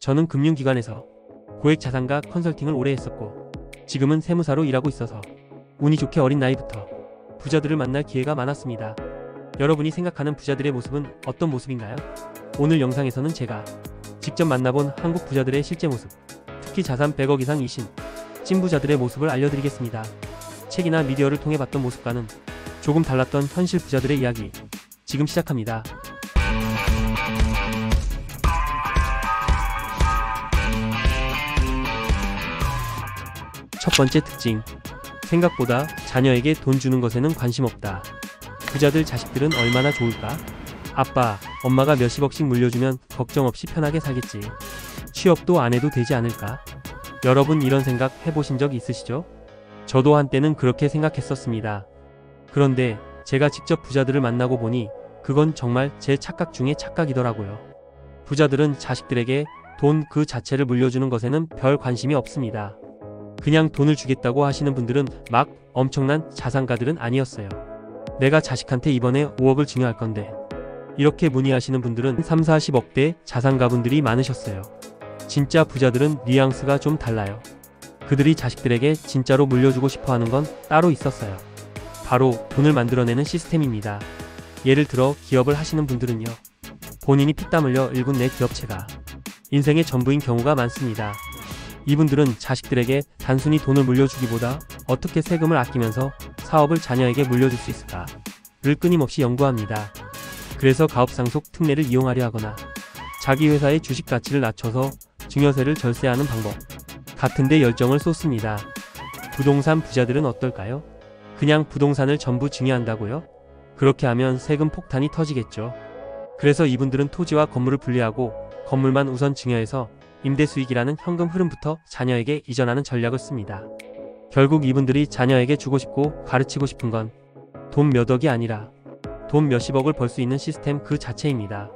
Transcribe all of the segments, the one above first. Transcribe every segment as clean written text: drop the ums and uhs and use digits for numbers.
저는 금융기관에서 고액 자산가 컨설팅을 오래 했었고 지금은 세무사로 일하고 있어서 운이 좋게 어린 나이부터 부자들을 만날 기회가 많았습니다. 여러분이 생각하는 부자들의 모습은 어떤 모습인가요? 오늘 영상에서는 제가 직접 만나본 한국 부자들의 실제 모습, 특히 자산 100억 이상이신 찐부자들의 모습을 알려드리겠습니다. 책이나 미디어를 통해 봤던 모습과는 조금 달랐던 현실 부자들의 이야기, 지금 시작합니다. 첫 번째 특징, 생각보다 자녀에게 돈 주는 것에는 관심 없다. 부자들 자식들은 얼마나 좋을까? 아빠, 엄마가 몇십억씩 물려주면 걱정 없이 편하게 살겠지. 취업도 안 해도 되지 않을까? 여러분 이런 생각 해보신 적 있으시죠? 저도 한때는 그렇게 생각했었습니다. 그런데 제가 직접 부자들을 만나고 보니 그건 정말 제 착각 중에 착각이더라고요. 부자들은 자식들에게 돈 그 자체를 물려주는 것에는 별 관심이 없습니다. 그냥 돈을 주겠다고 하시는 분들은 막 엄청난 자산가들은 아니었어요. 내가 자식한테 이번에 5억을 증여할 건데, 이렇게 문의하시는 분들은 3, 40억대 자산가분들이 많으셨어요. 진짜 부자들은 뉘앙스가 좀 달라요. 그들이 자식들에게 진짜로 물려주고 싶어하는 건 따로 있었어요. 바로 돈을 만들어내는 시스템입니다. 예를 들어 기업을 하시는 분들은요, 본인이 피땀 흘려 일군 내 기업체가 인생의 전부인 경우가 많습니다. 이분들은 자식들에게 단순히 돈을 물려주기보다 어떻게 세금을 아끼면서 사업을 자녀에게 물려줄 수 있을까를 끊임없이 연구합니다. 그래서 가업상속 특례를 이용하려 하거나 자기 회사의 주식 가치를 낮춰서 증여세를 절세하는 방법 같은데 열정을 쏟습니다. 부동산 부자들은 어떨까요? 그냥 부동산을 전부 증여한다고요? 그렇게 하면 세금 폭탄이 터지겠죠. 그래서 이분들은 토지와 건물을 분리하고 건물만 우선 증여해서 임대 수익이라는 현금 흐름부터 자녀에게 이전하는 전략을 씁니다. 결국 이분들이 자녀에게 주고 싶고 가르치고 싶은 건 돈 몇 억이 아니라 돈 몇십억을 벌 수 있는 시스템 그 자체입니다.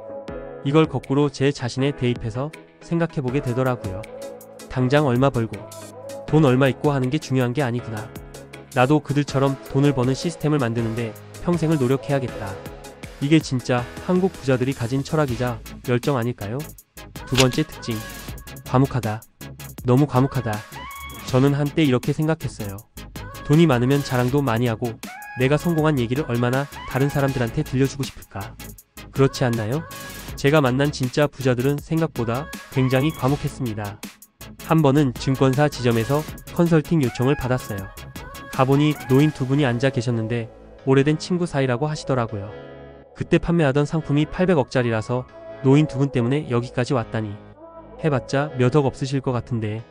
이걸 거꾸로 제 자신에 대입해서 생각해보게 되더라고요. 당장 얼마 벌고 돈 얼마 있고 하는 게 중요한 게 아니구나. 나도 그들처럼 돈을 버는 시스템을 만드는데 평생을 노력해야겠다. 이게 진짜 한국 부자들이 가진 철학이자 열정 아닐까요? 두 번째 특징, 과묵하다. 너무 과묵하다. 저는 한때 이렇게 생각했어요. 돈이 많으면 자랑도 많이 하고 내가 성공한 얘기를 얼마나 다른 사람들한테 들려주고 싶을까. 그렇지 않나요? 제가 만난 진짜 부자들은 생각보다 굉장히 과묵했습니다. 한 번은 증권사 지점에서 컨설팅 요청을 받았어요. 가보니 노인 두 분이 앉아 계셨는데 오래된 친구 사이라고 하시더라고요. 그때 판매하던 상품이 800억짜리라서 노인 두 분 때문에 여기까지 왔다니. 해봤자 몇 억 없으실 것 같은데.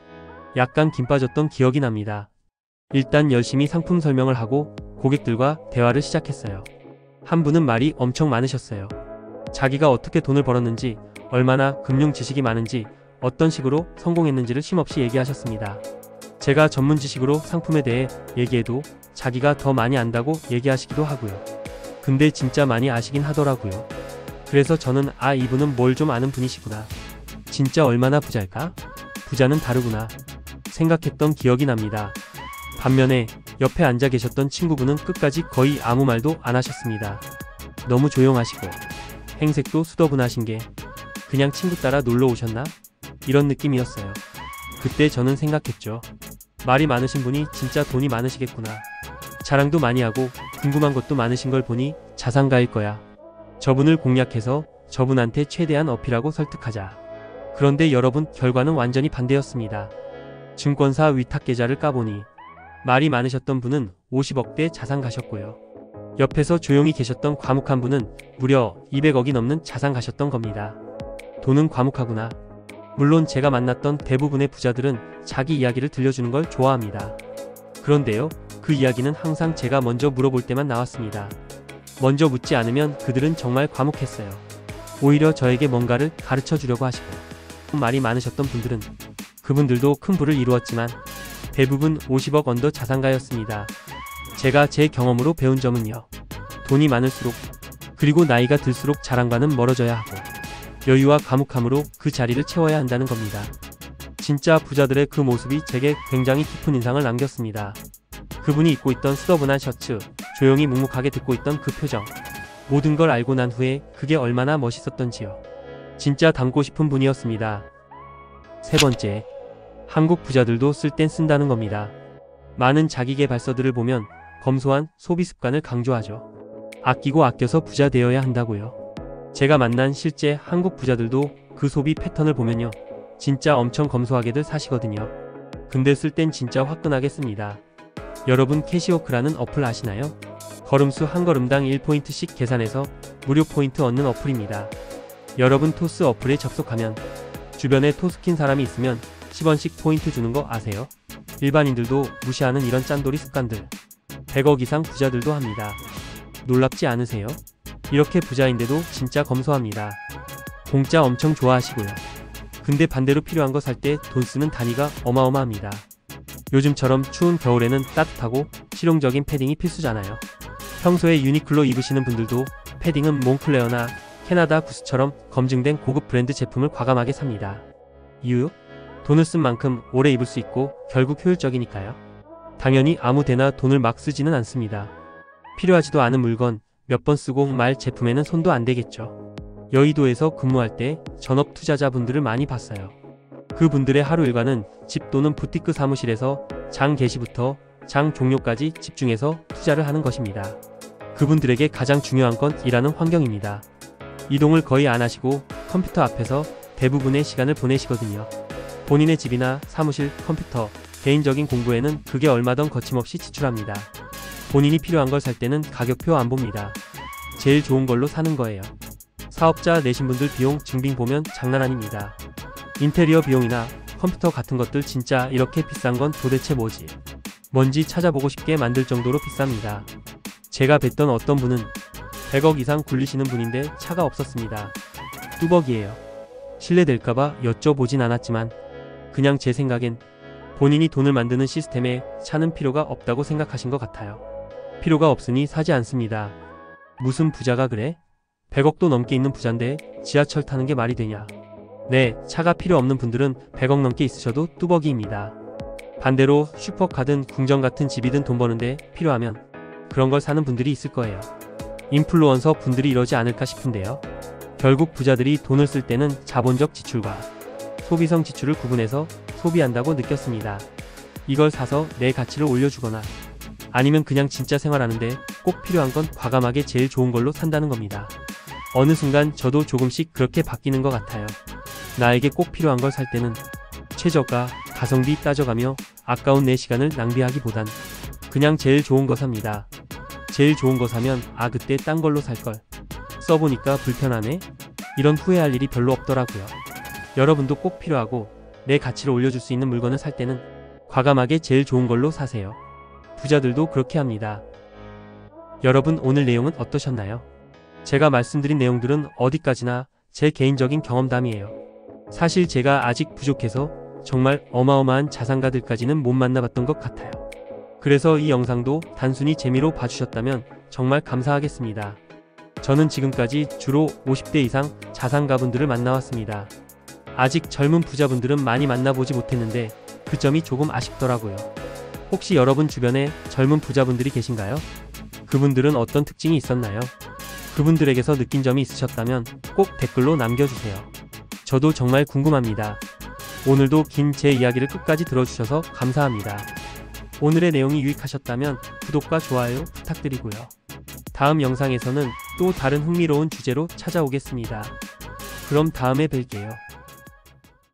약간 김 빠졌던 기억이 납니다. 일단 열심히 상품 설명을 하고 고객들과 대화를 시작했어요. 한 분은 말이 엄청 많으셨어요. 자기가 어떻게 돈을 벌었는지, 얼마나 금융 지식이 많은지, 어떤 식으로 성공했는지를 쉼없이 얘기하셨습니다. 제가 전문 지식으로 상품에 대해 얘기해도 자기가 더 많이 안다고 얘기하시기도 하고요. 근데 진짜 많이 아시긴 하더라고요. 그래서 저는 이분은 뭘 좀 아는 분이시구나. 진짜 얼마나 부자일까? 부자는 다르구나 생각했던 기억이 납니다. 반면에 옆에 앉아 계셨던 친구분은 끝까지 거의 아무 말도 안 하셨습니다. 너무 조용하시고 행색도 수더분하신 게 그냥 친구 따라 놀러 오셨나? 이런 느낌이었어요. 그때 저는 생각했죠. 말이 많으신 분이 진짜 돈이 많으시겠구나. 자랑도 많이 하고 궁금한 것도 많으신 걸 보니 자산가일 거야. 저분을 공략해서 저분한테 최대한 어필하고 설득하자. 그런데 여러분, 결과는 완전히 반대였습니다. 증권사 위탁 계좌를 까보니 말이 많으셨던 분은 50억대 자산 가셨고요. 옆에서 조용히 계셨던 과묵한 분은 무려 200억이 넘는 자산 가셨던 겁니다. 돈은 과묵하구나. 물론 제가 만났던 대부분의 부자들은 자기 이야기를 들려주는 걸 좋아합니다. 그런데요, 그 이야기는 항상 제가 먼저 물어볼 때만 나왔습니다. 먼저 묻지 않으면 그들은 정말 과묵했어요. 오히려 저에게 뭔가를 가르쳐 주려고 하시고, 말이 많으셨던 분들은 그분들도 큰 부를 이루었지만 대부분 50억 언더 자산가였습니다. 제가 제 경험으로 배운 점은요, 돈이 많을수록 그리고 나이가 들수록 자랑과는 멀어져야 하고 여유와 과묵함으로 그 자리를 채워야 한다는 겁니다. 진짜 부자들의 그 모습이 제게 굉장히 깊은 인상을 남겼습니다. 그분이 입고 있던 수더분한 셔츠, 조용히 묵묵하게 듣고 있던 그 표정, 모든 걸 알고 난 후에 그게 얼마나 멋있었던지요. 진짜 닮고 싶은 분이었습니다. 세 번째, 한국 부자들도 쓸 땐 쓴다는 겁니다. 많은 자기계발서들을 보면 검소한 소비 습관을 강조하죠. 아끼고 아껴서 부자 되어야 한다고요. 제가 만난 실제 한국 부자들도 그 소비 패턴을 보면요, 진짜 엄청 검소하게들 사시거든요. 근데 쓸 땐 진짜 화끈하게 씁니다. 여러분 캐시워크라는 어플 아시나요? 걸음수 한 걸음당 1포인트씩 계산해서 무료 포인트 얻는 어플입니다. 여러분 토스 어플에 접속하면 주변에 토스킨 사람이 있으면 10원씩 포인트 주는 거 아세요? 일반인들도 무시하는 이런 짠돌이 습관들 100억 이상 부자들도 합니다. 놀랍지 않으세요? 이렇게 부자인데도 진짜 검소합니다. 공짜 엄청 좋아하시고요. 근데 반대로 필요한 거 살 때 돈 쓰는 단위가 어마어마합니다. 요즘처럼 추운 겨울에는 따뜻하고 실용적인 패딩이 필수잖아요. 평소에 유니클로 입으시는 분들도 패딩은 몽클레어나 캐나다 구스처럼 검증된 고급 브랜드 제품을 과감하게 삽니다. 이유? 돈을 쓴 만큼 오래 입을 수 있고 결국 효율적이니까요. 당연히 아무데나 돈을 막 쓰지는 않습니다. 필요하지도 않은 물건 몇 번 쓰고 말 제품에는 손도 안 대겠죠. 여의도에서 근무할 때 전업 투자자분들을 많이 봤어요. 그분들의 하루 일과는 집 또는 부티크 사무실에서 장 개시부터 장 종료까지 집중해서 투자를 하는 것입니다. 그분들에게 가장 중요한 건 일하는 환경입니다. 이동을 거의 안 하시고 컴퓨터 앞에서 대부분의 시간을 보내시거든요. 본인의 집이나 사무실, 컴퓨터, 개인적인 공부에는 그게 얼마든 거침없이 지출합니다. 본인이 필요한 걸 살 때는 가격표 안 봅니다. 제일 좋은 걸로 사는 거예요. 사업자 내신 분들 비용 증빙 보면 장난 아닙니다. 인테리어 비용이나 컴퓨터 같은 것들 진짜 이렇게 비싼 건 도대체 뭐지? 뭔지 찾아보고 싶게 만들 정도로 비쌉니다. 제가 뵀던 어떤 분은 100억 이상 굴리시는 분인데 차가 없었습니다. 뚜벅이에요. 실례될까봐 여쭤보진 않았지만 그냥 제 생각엔 본인이 돈을 만드는 시스템에 차는 필요가 없다고 생각하신 것 같아요. 필요가 없으니 사지 않습니다. 무슨 부자가 그래? 100억도 넘게 있는 부자인데 지하철 타는 게 말이 되냐? 네, 차가 필요 없는 분들은 100억 넘게 있으셔도 뚜벅이입니다. 반대로 슈퍼카든 궁전 같은 집이든 돈 버는데 필요하면 그런 걸 사는 분들이 있을 거예요. 인플루언서 분들이 이러지 않을까 싶은데요. 결국 부자들이 돈을 쓸 때는 자본적 지출과 소비성 지출을 구분해서 소비한다고 느꼈습니다. 이걸 사서 내 가치를 올려주거나 아니면 그냥 진짜 생활하는데 꼭 필요한 건 과감하게 제일 좋은 걸로 산다는 겁니다. 어느 순간 저도 조금씩 그렇게 바뀌는 것 같아요. 나에게 꼭 필요한 걸 살 때는 최저가, 가성비 따져가며 아까운 내 시간을 낭비하기보단 그냥 제일 좋은 거 삽니다. 제일 좋은 거 사면 아 그때 딴 걸로 살걸. 써보니까 불편하네? 이런 후회할 일이 별로 없더라고요. 여러분도 꼭 필요하고 내 가치를 올려줄 수 있는 물건을 살 때는 과감하게 제일 좋은 걸로 사세요. 부자들도 그렇게 합니다. 여러분 오늘 내용은 어떠셨나요? 제가 말씀드린 내용들은 어디까지나 제 개인적인 경험담이에요. 사실 제가 아직 부족해서 정말 어마어마한 자산가들까지는 못 만나봤던 것 같아요. 그래서 이 영상도 단순히 재미로 봐주셨다면 정말 감사하겠습니다. 저는 지금까지 주로 50대 이상 자산가분들을 만나왔습니다. 아직 젊은 부자분들은 많이 만나보지 못했는데 그 점이 조금 아쉽더라고요. 혹시 여러분 주변에 젊은 부자분들이 계신가요? 그분들은 어떤 특징이 있었나요? 그분들에게서 느낀 점이 있으셨다면 꼭 댓글로 남겨주세요. 저도 정말 궁금합니다. 오늘도 긴 제 이야기를 끝까지 들어주셔서 감사합니다. 오늘의 내용이 유익하셨다면 구독과 좋아요 부탁드리고요. 다음 영상에서는 또 다른 흥미로운 주제로 찾아오겠습니다. 그럼 다음에 뵐게요.